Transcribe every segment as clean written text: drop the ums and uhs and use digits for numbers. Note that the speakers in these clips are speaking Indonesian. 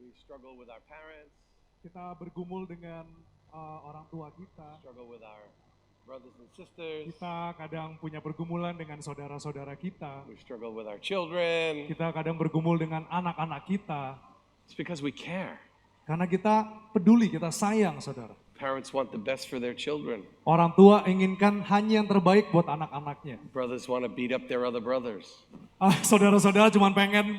We struggle with our parents, Kita bergumul dengan orang tua kita. struggle with our brothers and sisters, Kita kadang punya pergumulan dengan saudara-saudara kita. we struggle with our children. Kita kadang bergumul dengan anak-anak kita. It's because we care. Karena kita peduli, kita sayang, saudara. Parents want the best for their children. Orang tua inginkan hanya yang terbaik buat anak-anaknya. Brothers want to beat up their other brothers. Saudara-saudara cuma pengen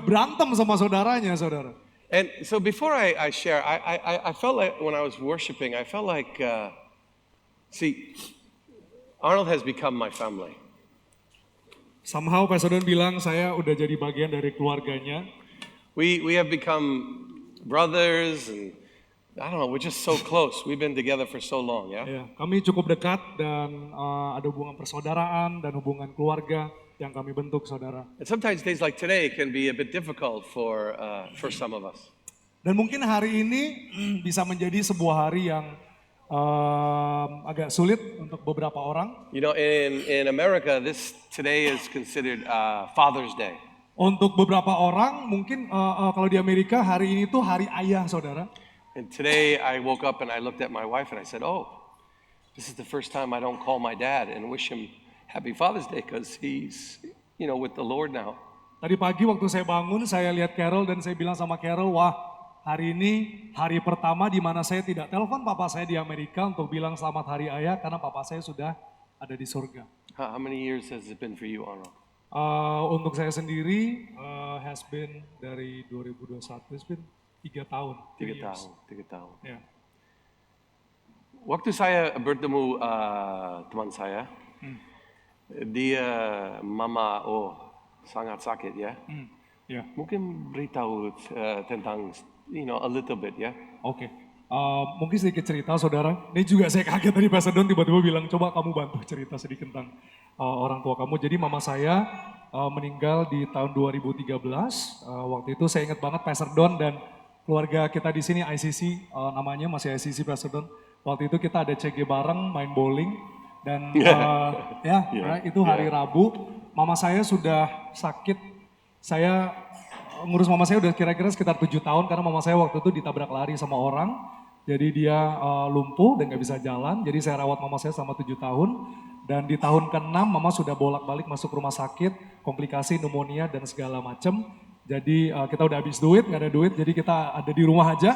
berantem sama saudaranya, saudara. And so before I share, I felt like when I was worshiping, I felt like, see, Arnold has become my family. Somehow Pastor Don bilang saya udah jadi bagian dari keluarganya. We have become brothers and I don't know, we're just so close. We've been together for so long, yeah? Ya, kami cukup dekat dan ada hubungan persaudaraan dan hubungan keluarga yang kami bentuk, saudara. And sometimes days like today can be a bit difficult for some of us. Dan mungkin hari ini bisa menjadi sebuah hari yang agak sulit untuk beberapa orang. You know, in America, today is considered Father's Day. Untuk beberapa orang mungkin kalau di Amerika hari ini tuh hari ayah, saudara. And today I woke up and I looked at my wife and I said, oh, this is the first time I don't call my dad and wish him Happy Father's Day because he's, you know, with the Lord now. Tadi pagi waktu saya bangun, saya lihat Carol dan saya bilang sama Carol, wah hari ini hari pertama di mana saya tidak telepon papa saya di Amerika untuk bilang selamat hari ayah karena papa saya sudah ada di surga. How many years has it been for you, Arnold? Untuk saya sendiri has been dari 2021, has been 3 tahun. 3 tahun, 3 tahun. Ya. Waktu saya bertemu teman saya, dia mama sangat sakit ya. Ya. Mungkin beritahu tentang, you know, a little bit ya. Oke. Mungkin sedikit cerita, saudara. Ini juga saya kaget tadi Pastor Don tiba-tiba bilang, coba kamu bantu cerita sedikit tentang orang tua kamu. Jadi mama saya meninggal di tahun 2013. Waktu itu saya ingat banget Pastor Don dan keluarga kita di sini ICC, namanya masih ICC Pastor Don. Waktu itu kita ada CG bareng, main bowling. Dan itu hari Rabu, mama saya sudah sakit. Saya ngurus mama saya udah kira-kira sekitar 7 tahun karena mama saya waktu itu ditabrak lari sama orang. Jadi dia lumpuh dan gak bisa jalan. Jadi saya rawat mama saya selama 7 tahun. Dan di tahun ke-6 mama sudah bolak-balik masuk rumah sakit, komplikasi pneumonia dan segala macam. Jadi kita udah habis duit, gak ada duit, jadi kita ada di rumah aja.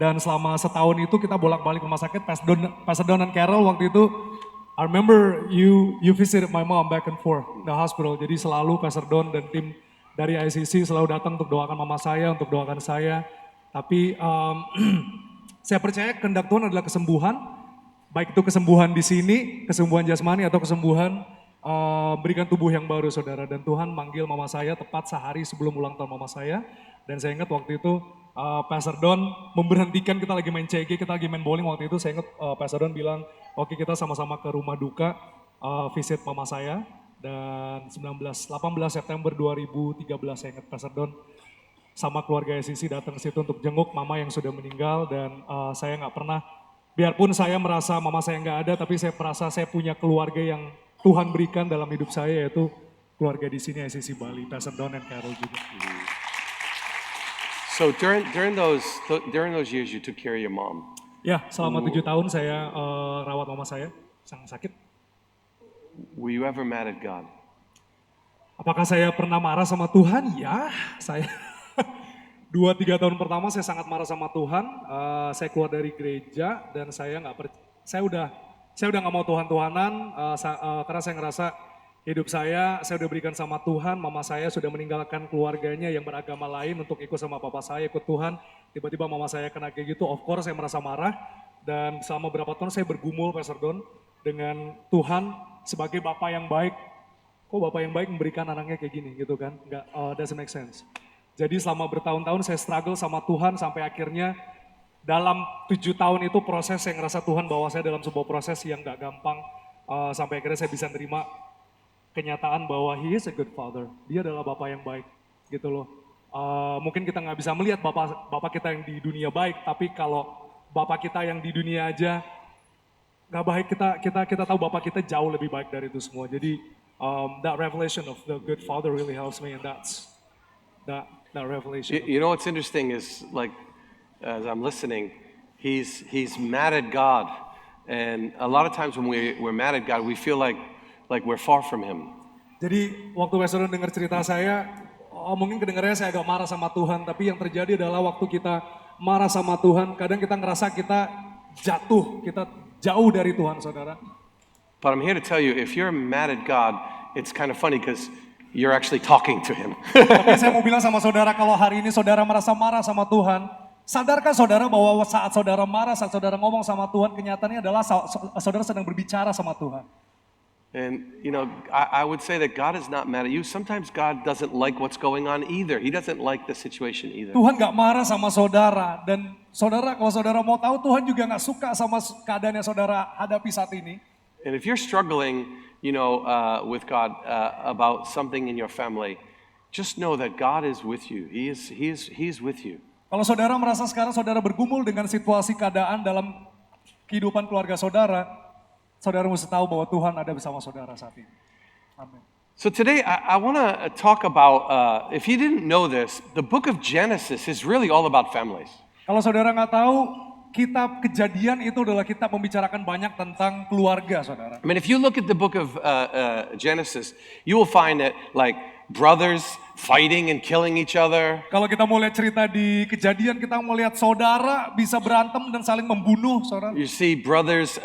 Dan selama setahun itu kita bolak-balik rumah sakit. Pastor Don dan Carol waktu itu, I remember you visited my mom back and forth the hospital. Jadi selalu Pastor Don dan tim dari ICC selalu datang untuk doakan mama saya, untuk doakan saya. Tapi saya percaya kehendak Tuhan adalah kesembuhan. Baik itu kesembuhan di sini, kesembuhan jasmani atau kesembuhan berikan tubuh yang baru, saudara. Dan Tuhan manggil mama saya tepat sehari sebelum ulang tahun mama saya. Dan saya ingat waktu itu Pastor Don memberhentikan, kita lagi main CG, kita lagi main bowling waktu itu. Saya ingat Pastor Don bilang, oke kita sama-sama ke rumah duka visit mama saya. Dan 18 September 2013 saya ingat Pastor Don sama keluarga SCC datang ke situ untuk jenguk mama yang sudah meninggal. Dan saya nggak pernah, biarpun saya merasa mama saya nggak ada, tapi saya merasa saya punya keluarga yang Tuhan berikan dalam hidup saya, yaitu keluarga di sini SCC Bali, Pastor Don dan Carol juga. So during those years you took care of your mom. Ya, selama 7 tahun saya rawat mama saya, sangat sakit. Were you ever mad at God? Apakah saya pernah marah sama Tuhan? Ya, saya 2-3 tahun pertama saya sangat marah sama Tuhan. Saya keluar dari gereja dan saya udah nggak mau Tuhan-Tuhanan karena saya ngerasa hidup saya udah berikan sama Tuhan. Mama saya sudah meninggalkan keluarganya yang beragama lain untuk ikut sama papa saya, ikut Tuhan. Tiba-tiba mama saya kena kayak gitu, of course saya merasa marah. Dan selama berapa tahun saya bergumul, Pastor Don, dengan Tuhan sebagai bapak yang baik. Kok bapak yang baik memberikan anaknya kayak gini gitu kan? Nggak, doesn't make sense. Jadi selama bertahun-tahun saya struggle sama Tuhan sampai akhirnya dalam 7 tahun itu proses saya ngerasa Tuhan bawa saya dalam sebuah proses yang gak gampang. Sampai akhirnya saya bisa nerima kenyataan bahwa He is a good father. Dia adalah bapak yang baik gitu loh. Mungkin kita gak bisa melihat bapak kita yang di dunia baik, tapi kalau bapak kita yang di dunia aja gak baik, kita tahu bapak kita jauh lebih baik dari itu semua. Jadi that revelation of the good father really helps me, and Nah, Revelation. You know what's interesting is like as I'm listening, he's mad at God, and a lot of times when we're mad at God, we feel like we're far from Him. Jadi waktu Weston dengar cerita saya, mungkin kedengarannya saya agak marah sama Tuhan, tapi yang terjadi adalah waktu kita marah sama Tuhan, kadang kita ngerasa kita jatuh, kita jauh dari Tuhan, saudara. But I'm here to tell you, if you're mad at God, it's kind of funny because you're actually talking to Him. Tapi saya mau bilang sama saudara, kalau hari ini saudara merasa marah sama Tuhan, sadarkah saudara bahwa saat saudara marah, saat saudara ngomong sama Tuhan, kenyataannya adalah saudara sedang berbicara sama Tuhan. And you know, I would say that God is not mad at you. Sometimes God doesn't like what's going on either. He doesn't like the situation either. Tuhan gak marah sama saudara, dan saudara kalau saudara mau tahu, Tuhan juga gak suka sama keadaan yang saudara hadapi saat ini. And if you're struggling, you know, with God about something in your family, just know that God is with you. He is with you. Kalau saudara merasa sekarang saudara bergumul dengan situasi keadaan dalam kehidupan keluarga saudara, saudara mesti tahu bahwa Tuhan ada bersama saudara saat ini. Amin. So today I want to talk about, if you didn't know this, the book of Genesis is really all about families. Kalau saudara nggak tahu, kitab Kejadian itu adalah kitab membicarakan banyak tentang keluarga, saudara. I mean, if you look at the book of Genesis, you will find that like brothers fighting and killing each other. Kalau kita mau lihat cerita di Kejadian, kita mau lihat saudara bisa berantem dan saling membunuh, saudara. You see brothers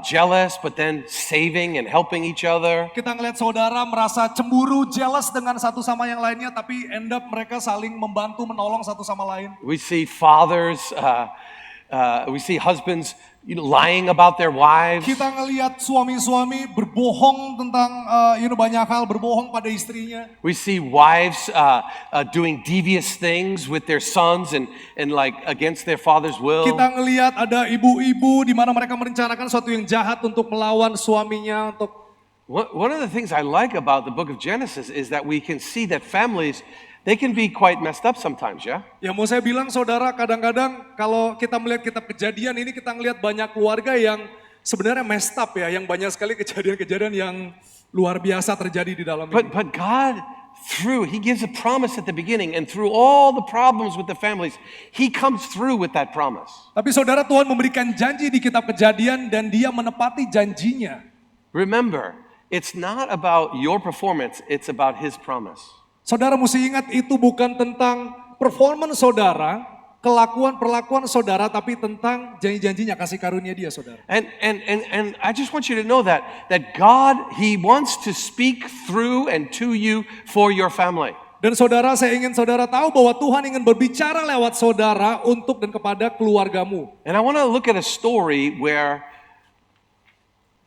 jealous, but then saving and helping each other. Kita ngelihat saudara merasa cemburu, jealous dengan satu sama yang lainnya, tapi end up mereka saling membantu, menolong satu sama lain. We see fathers, we see husbands lying about their wives. Kita ngelihat suami-suami berbohong tentang banyak hal, berbohong pada istrinya. We see wives doing devious things with their sons and like against their father's will. Kita ngelihat ada ibu-ibu di mana mereka merencanakan sesuatu yang jahat untuk melawan suaminya, untuk One of the things I like about the book of Genesis is that we can see that families, they can be quite messed up sometimes, ya. Ya mau saya bilang saudara, kadang-kadang kalau kita melihat kitab Kejadian ini, kita ngelihat banyak keluarga yang sebenarnya messed up ya, yang banyak sekali kejadian-kejadian yang luar biasa terjadi di dalam ini. But God, He gives a promise at the beginning, and through all the problems with the families, He comes through with that promise. Tapi saudara, Tuhan memberikan janji di kitab Kejadian dan Dia menepati janjinya. Remember, it's not about your performance, it's about His promise. Saudara mesti ingat, itu bukan tentang performance saudara, perlakuan saudara, tapi tentang janji-janjinya, kasih karunia Dia, saudara. And I just want you to know that God, He wants to speak through and to you for your family. Dan saudara, saya ingin saudara tahu bahwa Tuhan ingin berbicara lewat saudara untuk dan kepada keluargamu. And I want to look at a story where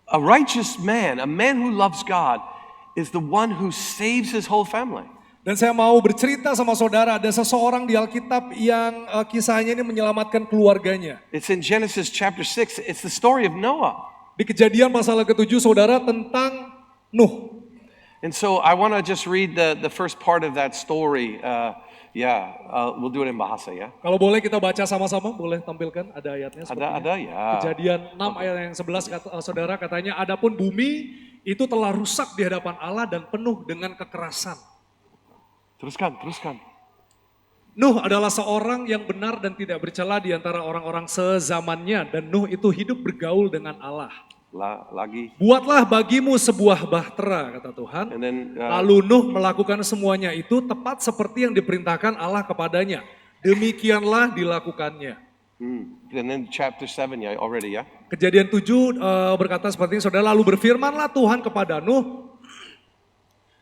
a righteous man, a man who loves God, is the one who saves his whole family. Dan saya mau bercerita sama saudara, ada seseorang di Alkitab yang kisahnya ini menyelamatkan keluarganya. It's in Genesis chapter 6. It's the story of Noah. Di Kejadian pasal ke-7, saudara, tentang Nuh. And so I want to just read the first part of that story. We'll do it in bahasa, ya. Kalau boleh kita baca sama-sama, boleh tampilkan ada ayatnya sepertinya. Ada ya. Kejadian 6 ayat yang 11, saudara, katanya, adapun bumi itu telah rusak di hadapan Allah dan penuh dengan kekerasan. Teruskan. Nuh adalah seorang yang benar dan tidak bercela di antara orang-orang sezamannya, dan Nuh itu hidup bergaul dengan Allah. Lagi. Buatlah bagimu sebuah bahtera, kata Tuhan. And then, Lalu Nuh melakukan semuanya itu tepat seperti yang diperintahkan Allah kepadanya. Demikianlah dilakukannya. And then chapter 7 already, ya. Kejadian 7 berkata seperti ini, saudara, lalu berfirmanlah Tuhan kepada Nuh,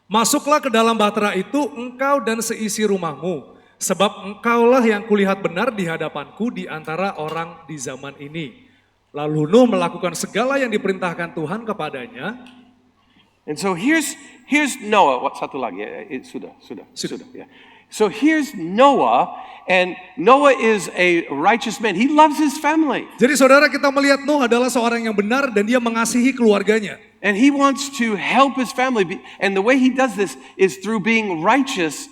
masuklah ke dalam bahtera itu engkau dan seisi rumahmu, sebab engkaulah yang kulihat benar di hadapanku di antara orang di zaman ini. Lalu Nuh melakukan segala yang diperintahkan Tuhan kepadanya. And so here's Noah. Satu lagi, sudah. Ya. So here's Noah, and Noah is a righteous man. He loves his family. Jadi saudara, kita melihat Nuh adalah seorang yang benar dan dia mengasihi keluarganya. And he wants to help his family. And the way he does this is through being righteous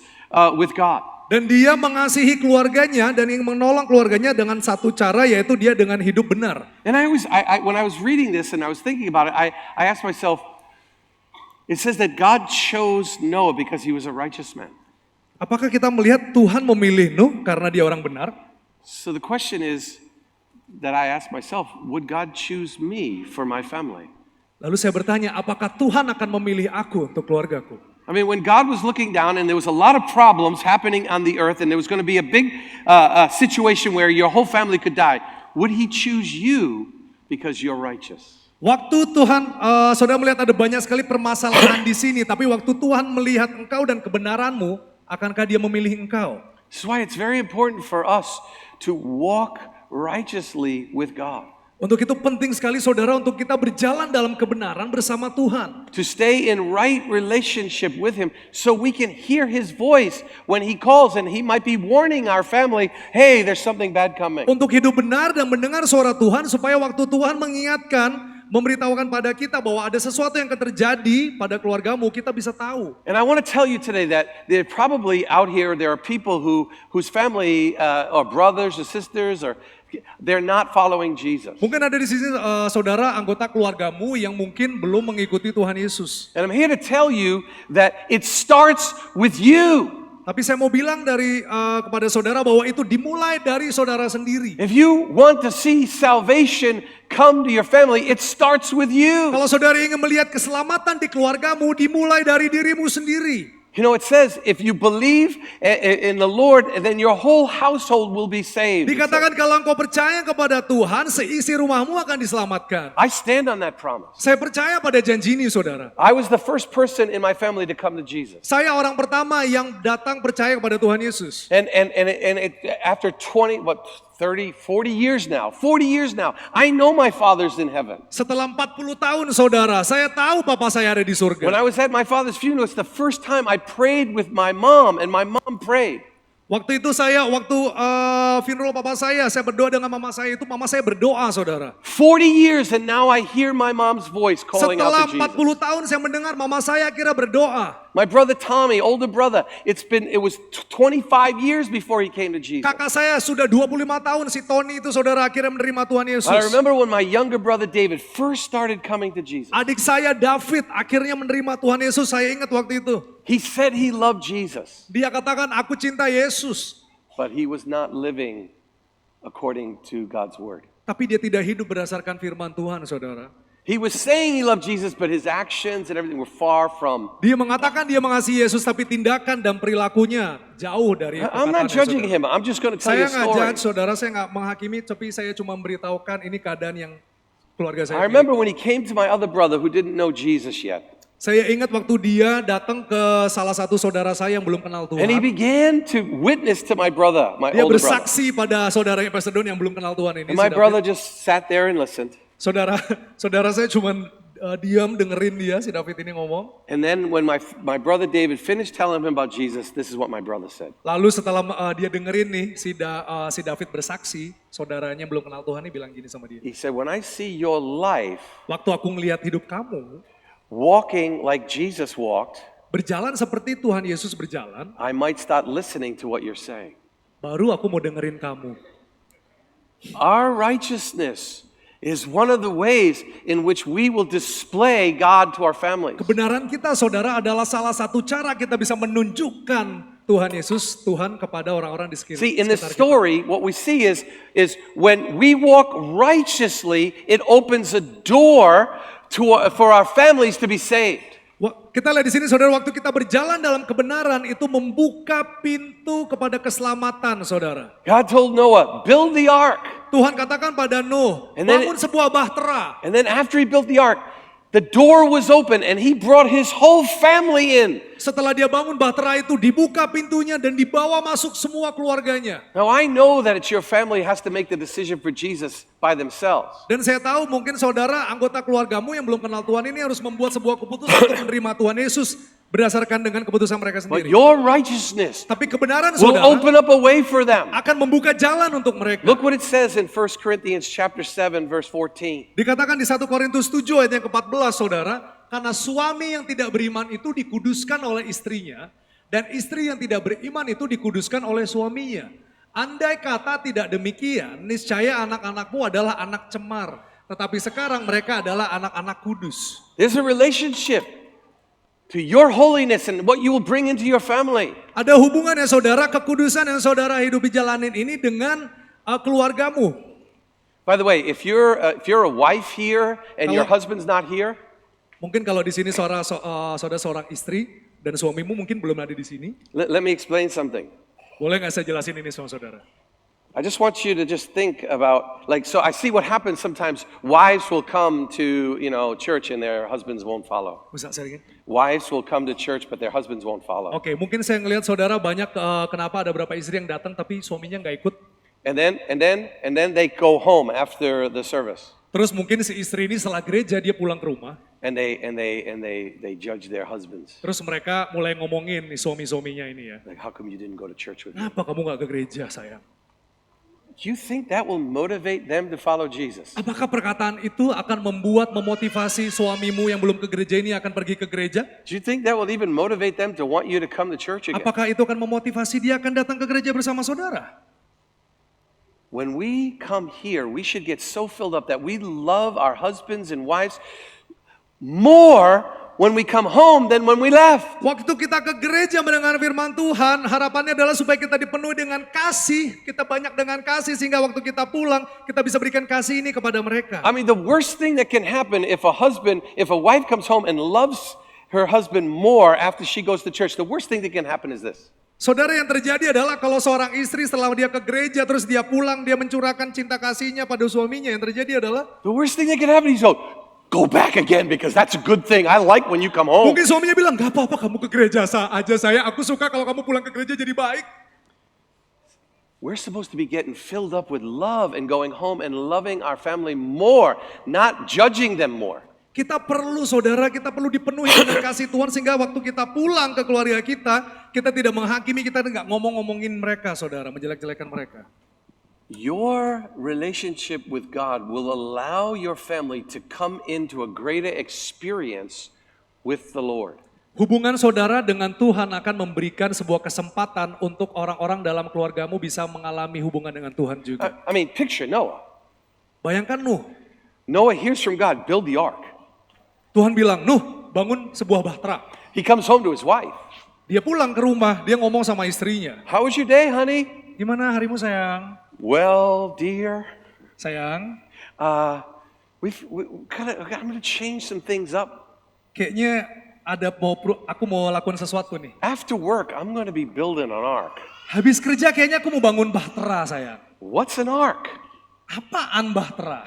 with God. Dan dia mengasihi keluarganya dan ingin menolong keluarganya dengan satu cara, yaitu dia dengan hidup benar. And when I was reading this and I was thinking about it, I asked myself, it says that God chose Noah because he was a righteous man. Apakah kita melihat Tuhan memilih Nuh karena dia orang benar? So the question is that I ask myself, would God choose me for my family? Lalu saya bertanya, apakah Tuhan akan memilih aku untuk keluargaku? I mean, when God was looking down and there was a lot of problems happening on the earth and there was going to be a big situation where your whole family could die, would he choose you because you're righteous? Waktu Tuhan, saudara melihat ada banyak sekali permasalahan di sini, tapi waktu Tuhan melihat engkau dan kebenaranmu, akankah dia memilih engkau? This is why it's very important for us to walk righteously with God. Untuk itu penting sekali saudara untuk kita berjalan dalam kebenaran bersama Tuhan. To stay in right relationship with him so we can hear his voice when he calls and he might be warning our family, hey, there's something bad coming. Untuk hidup benar dan mendengar suara Tuhan supaya waktu Tuhan mengingatkan, memberitahukan pada kita bahwa ada sesuatu yang akan terjadi pada keluargamu, kita bisa tahu. And I want to tell you today that there probably out here there are people whose family or brothers or sisters or they're not following Jesus. Mungkin ada di sini saudara anggota keluargamu yang mungkin belum mengikuti Tuhan Yesus. And I'm here to tell you that it starts with you. Tapi saya mau bilang kepada saudara bahwa itu dimulai dari saudara sendiri. If you want to see salvation come to your family, it starts with you. Kalau saudara ingin melihat keselamatan di keluargamu, dimulai dari dirimu sendiri. You know, it says if you believe in the Lord, then your whole household will be saved. Dikatakan kalau engkau percaya kepada Tuhan, seisi rumahmu akan diselamatkan. I stand on that promise. Saya percaya pada janji ini, saudara. I was the first person in my family to come to Jesus. Saya orang pertama yang datang percaya kepada Tuhan Yesus. And after 30, 40 years now, I know my Father's in heaven. Setelah 40 tahun, saudara, saya tahu Papa saya ada di surga. When I was at my father's funeral, it's the first time I prayed with my mom, and my mom prayed. Waktu itu funeral Papa saya berdoa dengan mama saya berdoa, saudara. 40 years and now I hear my mom's voice calling Setelah out to Jesus. 40 tahun saya mendengar mama saya akhirnya berdoa. My brother Tommy, older brother, it was 25 years before he came to Jesus. Kakak saya sudah 25 tahun, si Tony itu saudara akhirnya menerima Tuhan Yesus. I remember when my younger brother David first started coming to Jesus. Adik saya David akhirnya menerima Tuhan Yesus, saya ingat waktu itu. He said he loved Jesus, Dia katakan, aku cinta Yesus. but he was not living according to God's word. Tapi dia tidak hidup berdasarkan firman Tuhan, saudara. He was saying he loved Jesus, but his actions and everything were far from. Dia mengatakan dia mengasihi Yesus, tapi tindakan dan perilakunya jauh dari I'm not judging perkataannya, him. I'm just going to tell Saya you a nggak story. judge, saudara, saya nggak menghakimi, tapi saya cuma memberitahukan ini keadaan yang keluarga saya. I remember when he came to my other brother who didn't know Jesus yet. Saya ingat waktu dia datang ke salah satu saudara saya yang belum kenal And he Tuhan. began to witness to my brother, my Dia older brother. bersaksi pada saudaranya Pastor Don yang belum kenal Tuhan ini. And my si David. brother just sat there and listened. Saudara saya cuma diam dengerin dia, si David ini ngomong. And then when my brother David finished telling him about Jesus, this is what my brother said. Lalu setelah dia dengerin nih, si David bersaksi, saudaranya yang belum kenal Tuhan ini bilang gini sama dia. He said, when I see your life Waktu aku ngelihat hidup kamu, walking like Jesus walked, berjalan seperti Tuhan Yesus berjalan, I might start listening to what you're saying. baru aku mau dengerin kamu. Our righteousness is one of the ways in which we will display God to our families. Kebenaran kita, saudara, adalah salah satu cara kita bisa menunjukkan Tuhan Yesus, Tuhan kepada orang-orang di sekitar See, in this kita. story, what we see is when we walk righteously, it opens a door for our families to be saved. Kita lihat di sini, saudara, waktu kita berjalan dalam kebenaran itu membuka pintu kepada keselamatan, saudara. God told Noah, build the ark. Tuhan katakan pada Nuh, And then- bangun sebuah bahtera. And then after he built the ark, the door was open and he brought his whole family in. Setelah dia bangun bahtera itu, dibuka pintunya dan dibawa masuk semua keluarganya. Now I know that it's your family has to make the decision for Jesus by themselves. Dan saya tahu mungkin saudara, anggota keluargamu yang belum kenal Tuhan ini harus membuat sebuah keputusan untuk menerima Tuhan Yesus berdasarkan dengan keputusan mereka But sendiri. your righteousness Tapi kebenaran will saudara open up a way for them. akan membuka jalan untuk mereka. Look what it says in 1 Corinthians chapter 7 verse 14. Dikatakan di 1 Korintus 7 ayat yang ke-14, saudara, karena suami yang tidak beriman itu dikuduskan oleh istrinya, dan istri yang tidak beriman itu dikuduskan oleh suaminya. Andai kata tidak demikian, niscaya anak-anakmu adalah anak cemar, tetapi sekarang mereka adalah anak-anak kudus. There's a relationship. to your holiness and what you will bring into your family. Ada hubungannya saudara, kekudusan yang saudara hidup dijalanin ini dengan keluargamu. By the way, if you're a wife here and your husband's not here, Mungkin kalau di sini saudara seorang istri dan suamimu mungkin belum ada di sini. let me explain something. Boleh nggak saya jelasin ini sama saudara? I just want you to just think about, so I see what happens sometimes. Wives will come to, church and their husbands won't follow. Bisa sharingin? Wives will come to church but their husbands won't follow. Oke, mungkin saya ngelihat saudara banyak kenapa ada beberapa istri yang datang tapi suaminya nggak ikut. And then they go home after the service. Terus mungkin si istri ini setelah gereja dia pulang ke rumah. And they judge their husbands. Terus mereka mulai ngomongin nih suami-suaminya ini ya. Like, how come you didn't go to church with me? Kenapa kamu nggak ke gereja sayang? Do you think that will motivate them to follow Jesus? Apakah perkataan itu akan memotivasi suamimu yang belum ke gereja ini akan pergi ke gereja? Do you think that will even motivate them to want you to come to church again? Apakah itu akan memotivasi dia akan datang ke gereja bersama saudara? When we come here, we should get so filled up that we love our husbands and wives more when we come home than when we left. Waktu kita ke gereja mendengar firman Tuhan, harapannya adalah supaya kita dipenuhi dengan kasih, kita banyak dengan kasih sehingga waktu kita pulang, kita bisa berikan kasih ini kepada mereka. I mean, the worst thing that can happen if a wife comes home and loves her husband more after she goes to church, the worst thing that can happen is this. Saudara, yang terjadi adalah kalau seorang istri setelah dia ke gereja terus dia pulang, dia mencurahkan cinta kasihnya pada suaminya, yang terjadi adalah The worst thing that can happen is go back again because that's a good thing. I like when you come home. mungkin suaminya bilang, gak apa-apa kamu ke gereja aja saya, aku suka kalau kamu pulang ke gereja jadi baik. We're supposed to be getting filled up with love and going home and loving our family more, not judging them more. Kita perlu saudara, kita perlu dipenuhi dengan kasih Tuhan sehingga waktu kita pulang ke keluarga kita tidak menghakimi, kita nggak ngomong-ngomongin mereka saudara, menjelek-jelekan mereka. Your relationship with God will allow your family to come into a greater experience with the Lord. Hubungan saudara dengan Tuhan akan memberikan sebuah kesempatan untuk orang-orang dalam keluargamu bisa mengalami hubungan dengan Tuhan juga. I mean, picture Noah. Bayangkan Nuh, Noah hears from God, build the ark. Tuhan bilang, Nuh bangun sebuah bahtera. He comes home to his wife. Dia pulang ke rumah, dia ngomong sama istrinya. How was your day, honey? Gimana harimu sayang? Well, dear, Sayang, I'm going to change some things up. kayaknya aku mau lakukan sesuatu nih. After work, I'm going to be building an ark. Habis kerja kayaknya aku mau bangun bahtera sayang. What's an ark? Apaan bahtera?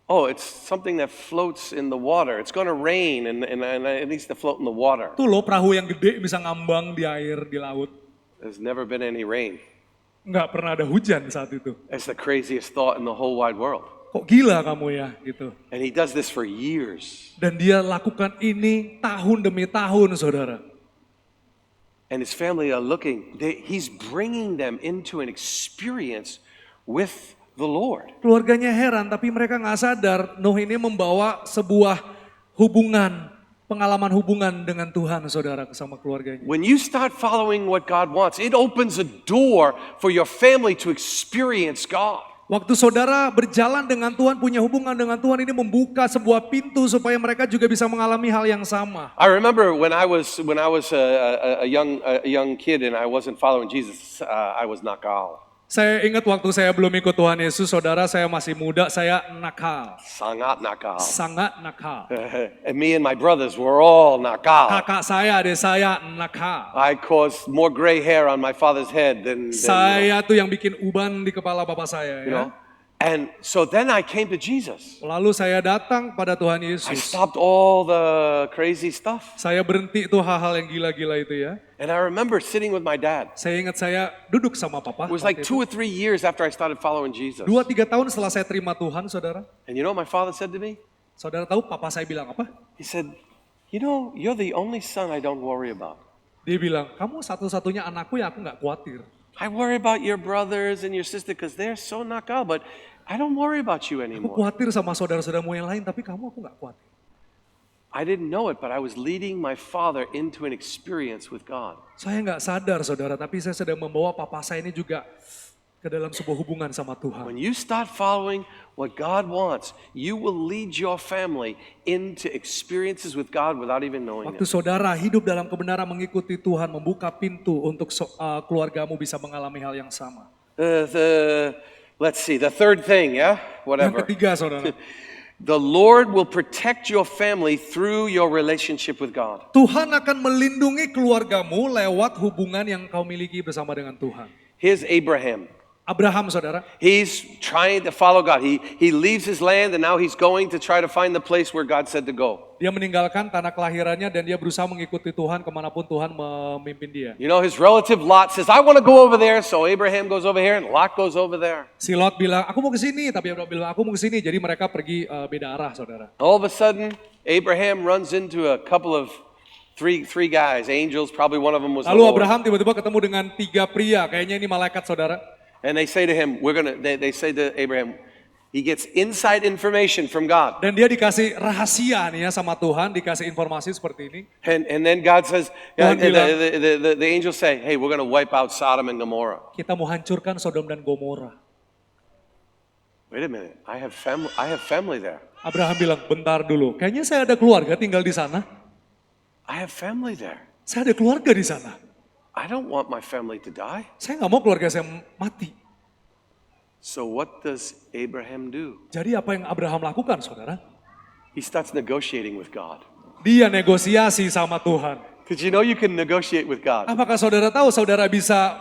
Oh, it's something that floats in the water. It's going to rain and it needs to float in the water. Tuh loh perahu yang gede bisa ngambang di air, di laut. There's never been any rain. Nggak pernah ada hujan saat itu. It's the craziest thought in the whole wide world. Kok gila kamu ya gitu. And he does this for years. Dan dia lakukan ini tahun demi tahun saudara. And his family are looking. He's bringing them into an experience with the Lord. Keluarganya heran tapi mereka nggak sadar Nuh ini membawa sebuah hubungan, pengalaman hubungan dengan Tuhan saudara sama keluarganya. When you start following what God wants, it opens a door for your family to experience God. Waktu saudara berjalan dengan Tuhan, punya hubungan dengan Tuhan, ini membuka sebuah pintu supaya mereka juga bisa mengalami hal yang sama. I remember when I was a young kid and I wasn't following Jesus, I was nakal. Saya ingat waktu saya belum ikut Tuhan Yesus, saudara saya masih muda, saya nakal. Sangat nakal. Sangat nakal. And me and my brothers were all nakal. Kakak saya, adik saya nakal. I caused more gray hair on my father's head than Saya tuh yang bikin uban di kepala bapak saya. you Ya. know. And so then I came to Jesus. Lalu saya datang pada Tuhan I Yesus. stopped all the crazy stuff. Saya berhenti tuh hal-hal yang gila-gila itu ya. And I remember sitting with my dad. Saya ingat saya duduk sama papa. It was like 2 or 3 years after I started following Jesus. 2-3 tahun setelah saya terima Tuhan, saudara. And you know what my father said to me? Saudara tahu papa saya bilang apa? He said, you know, you're the only son I don't worry about. Dia bilang, kamu satu-satunya anakku yang aku nggak khawatir. I worry about your brothers and your sister because they're so nakal, but I don't worry about you Aku anymore. khawatir sama saudara-saudaramu yang lain, tapi kamu aku nggak khawatir. I didn't know it, but I was leading my father into an experience with God. Saya nggak sadar saudara, tapi saya sedang membawa papa saya ini juga ke ke dalam sebuah hubungan sama Tuhan. When you start following what God wants, you will lead your family into experiences with God without even knowing Waktu it. saudara hidup dalam kebenaran mengikuti Tuhan, membuka pintu untuk keluargamu bisa mengalami hal yang sama. Let's see, the third thing, yeah? Yang Whatever. ketiga saudara, The Lord will protect your family through your relationship with God. Tuhan akan melindungi keluargamu lewat hubungan yang kau miliki bersama dengan Tuhan. Here's Abraham. Abraham saudara, He's trying to follow God. He leaves his land and now he's going to try to find the place where God said to go. dia meninggalkan tanah kelahirannya dan dia berusaha mengikuti Tuhan kemanapun Tuhan memimpin dia. You know, his relative Lot says, I want to go over there. So Abraham goes over here and Lot goes over there. Si Lot bilang, aku mau ke sini, tapi Abraham bilang, aku mau ke sini. Jadi mereka pergi beda arah saudara. All of a sudden, Abraham runs into a couple of three guys, angels. Probably one of them was the Lalu Lord. Abraham tiba-tiba ketemu dengan 3 pria, kayaknya ini malaikat saudara. And they say to him, they say to Abraham, he gets inside information from God. Dan dia dikasih rahasia nih ya sama Tuhan, dikasih informasi seperti ini. And then God says, Tuhan the angels say, hey, we're going to wipe out Sodom and Gomorrah. Kita mau hancurkan Sodom dan Gomora. Wait a minute, I have family there. Abraham bilang, bentar dulu, kayaknya saya ada keluarga tinggal di sana. I have family there. Saya ada keluarga di sana. I don't want my family to die. Saya nggak mau keluarga saya mati. So what does Abraham do? Jadi apa yang Abraham lakukan saudara? He starts negotiating with God. Dia negosiasi sama Tuhan. Because you know you can negotiate with God. Apakah saudara tahu saudara bisa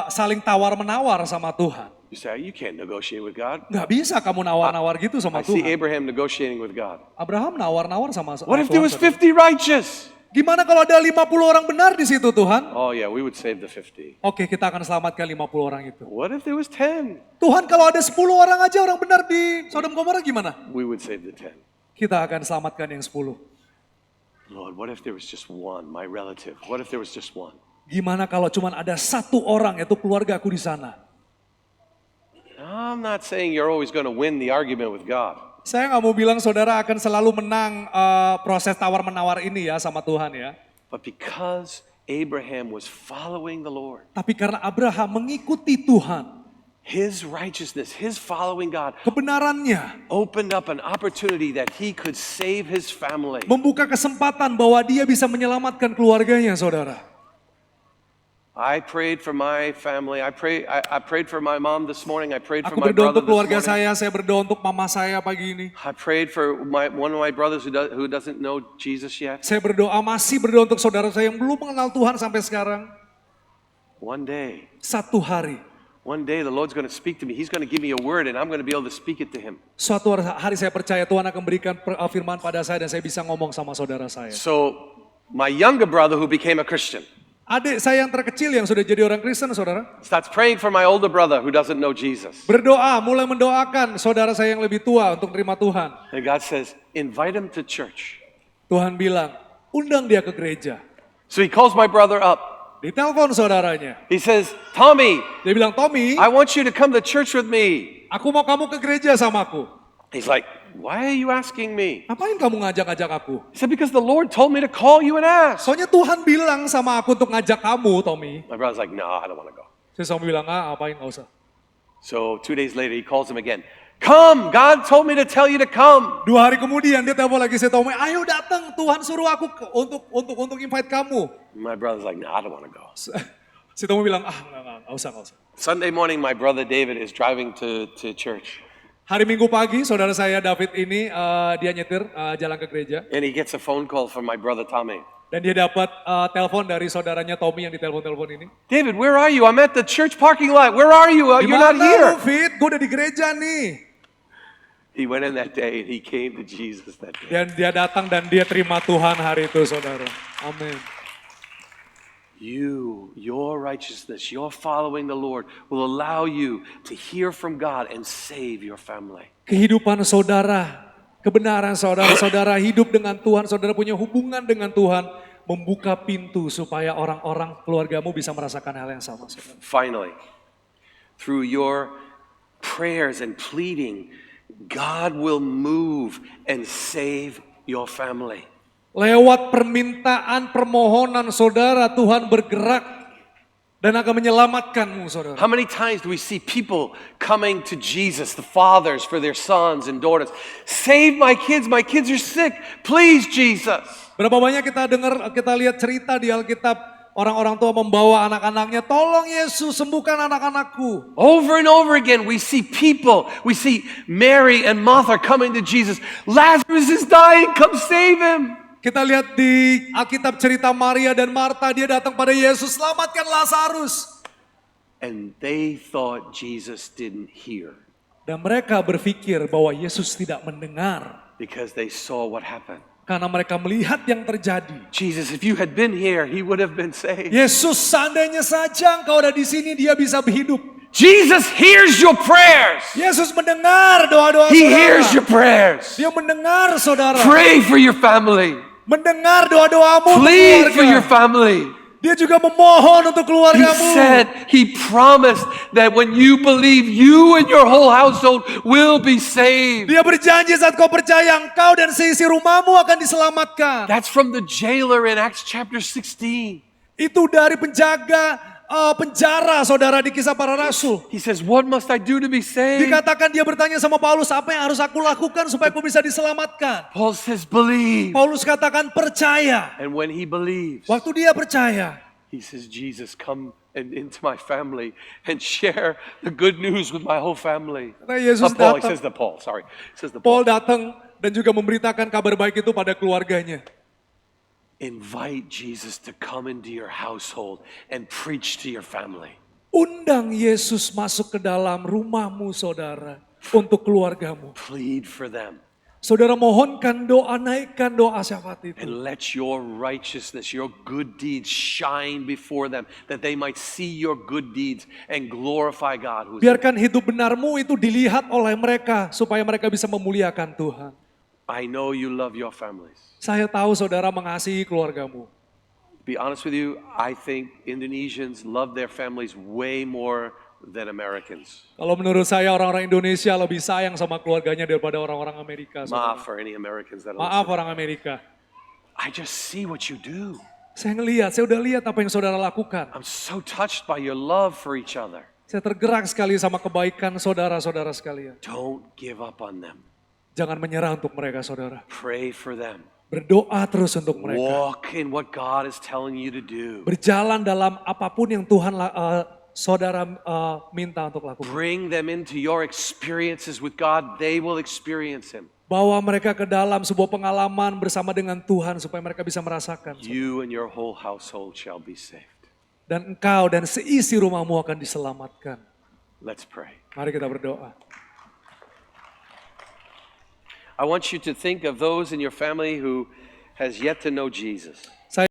saling tawar-menawar sama Tuhan? You say, you can't negotiate with God. Nggak bisa kamu nawar-nawar gitu I sama see Tuhan. Abraham negotiating with God. Abraham nawar-nawar sama What if there was Tuhan. 50 righteous? Gimana kalau ada 50 orang benar di situ Tuhan? Oh yeah, we would save the 50. Oke, kita akan selamatkan 50 orang itu. What if there was 10? Tuhan, kalau ada 10 orang aja orang benar di Sodom Gomora gimana? We would save the 10. Kita akan selamatkan yang 10. Lord, what if there was just one, my relative? What if there was just one? Gimana kalau cuma ada 1 orang, yaitu keluarga aku di sana? I'm not saying you're always going to win the argument with God. Saya nggak mau bilang saudara akan selalu menang proses tawar-menawar ini ya sama Tuhan ya. But because Abraham was following the Lord, Tapi karena Abraham mengikuti Tuhan, his righteousness, his following God, kebenarannya opened up an opportunity that he could save his family. membuka kesempatan bahwa dia bisa menyelamatkan keluarganya saudara. I prayed for my family. I prayed for my mom this morning. I prayed for Aku my berdoa brother untuk this keluarga morning. saya berdoa untuk mama saya pagi ini. I prayed for one of my brothers who doesn't know Jesus yet. Saya masih berdoa untuk saudara saya yang belum mengenal Tuhan sampai sekarang. One day One day the Lord's going to speak to me. He's going to give me a word and I'm going to be able to speak it to him. Suatu hari saya percaya Tuhan akan berikan firman pada saya dan saya bisa ngomong sama saudara saya. So my younger brother who became a Christian Adik saya yang terkecil yang sudah jadi orang Kristen saudara. starts praying for my older brother who doesn't know Jesus. Berdoa, mulai mendoakan saudara saya yang lebih tua untuk terima Tuhan. And God says, invite him to church. Tuhan bilang, undang dia ke gereja. So he calls my brother up. Ditelepon saudaranya. He says, Tommy, Dia bilang, Tommy, I want you to come to church with me. aku mau kamu ke gereja sama aku. He's like, why are you asking me? Ngapain kamu ngajak-ngajak aku? He said, because the Lord told me to call you and ask. Soalnya Tuhan bilang sama aku untuk ngajak kamu, Tommy. My brother's like, no, I don't want to go. Saya sama bilang, ngapain, nggak usah. So 2 days later, he calls him again. Come, God told me to tell you to come. 2 hari kemudian dia telepon lagi saya Tommy, ayo datang, Tuhan suruh aku untuk invite kamu. My brother's like, no, I don't want to go. Si Tommy bilang, nggak usah. Sunday morning, my brother David is driving to church. Hari Minggu pagi, saudara saya David ini, dia nyetir jalan ke gereja. And he gets a phone call from my brother Tommy. Dan dia dapat telepon dari saudaranya Tommy yang ditelepon-telepon ini. David, where are you? I'm at the church parking lot. Where are you? You're not here. Fit? Gue udah di gereja nih. He went in that day and he came to Jesus that day. Dan dia datang dan dia terima Tuhan hari itu, saudara. Amin. Your righteousness, your following the Lord will allow you to hear from God and save your family. Kehidupan saudara, kebenaran saudara hidup dengan Tuhan, saudara punya hubungan dengan Tuhan, membuka pintu supaya orang-orang keluargamu bisa merasakan hal yang sama. Saudara. Finally, through your prayers and pleading, God will move and save your family. Lewat permintaan, permohonan saudara, Tuhan bergerak Dan akan menyelamatkanmu, saudara. How many times do we see people coming to Jesus, the fathers, for their sons and daughters? Save my kids are sick. Please, Jesus. Berapa banyak kita lihat cerita di Alkitab, orang-orang tua membawa anak-anaknya, tolong Yesus sembuhkan anak-anakku. Over and over again, we see Mary and Martha coming to Jesus. Lazarus is dying, come save him. Kita lihat di Alkitab cerita Maria dan Marta, dia datang pada Yesus, selamatkan Lazarus. And they thought Jesus didn't hear. Dan mereka berpikir bahwa Yesus tidak mendengar. Because they saw what happened. Karena mereka melihat yang terjadi. Jesus, if you had been here, he would have been saved. Yesus, seandainya saja engkau ada di sini, dia bisa hidup. Jesus hears your prayers. Yesus mendengar doa-doa He saudara. hears your prayers. Dia mendengar saudara. Pray for your family. Mendengar doa-doamu untuk Plead for your keluarga. family. Dia juga memohon untuk He keluargamu. said, he promised that when you believe, you and your whole household will be saved. Dia berjanji saat kau percaya, engkau dan seisi rumahmu akan diselamatkan. That's from the jailer in Acts chapter 16. Itu dari penjaga penjara saudara di Kisah Para Rasul. He says, what must I do to be saved? Dikatakan dia bertanya sama Paulus, apa yang harus aku lakukan supaya aku bisa diselamatkan? Paul says, believe. Paulus katakan percaya. And when he believes, Waktu dia percaya, he says, Jesus, come into my family and share the good news with my whole family. karena Yesus Paul, he datang, says the Paul, sorry. He says the Paul Paul. datang dan juga memberitakan kabar baik itu pada keluarganya. Invite Jesus to come into your household and preach to your family. Undang Yesus masuk ke dalam rumahmu saudara, untuk keluargamu. Plead for them. Saudara mohonkan doa, naikkan doa syafaat itu. And let your righteousness, your good deeds shine before them, that they might see your good deeds and glorify God. Biarkan hidup benarmu itu dilihat oleh mereka, supaya mereka bisa memuliakan Tuhan. I know you love your families. Saya tahu saudara mengasihi keluargamu. To be honest with you, I think Indonesians love their families way more than Americans. Kalau menurut saya orang-orang Indonesia lebih sayang sama keluarganya daripada orang-orang Amerika. saudara. Maaf for any Americans that are Maaf listening. orang Amerika. I just see what you do. Saya udah lihat apa yang saudara lakukan. I'm so touched by your love for each other. Saya tergerak sekali sama kebaikan saudara-saudara sekalian. Don't give up on them. Jangan menyerah untuk mereka saudara. Pray for them. Berdoa terus untuk mereka. Walk in what God is telling you to do. Berjalan dalam apapun yang Tuhan saudara minta untuk lakukan. Bring them into your experiences with God. They will experience Him. Bawa mereka ke dalam sebuah pengalaman bersama dengan Tuhan supaya mereka bisa merasakan. You and your whole household shall be saved. Dan engkau dan seisi rumahmu akan diselamatkan. Let's pray. Mari kita berdoa. I want you to think of those in your family who has yet to know Jesus.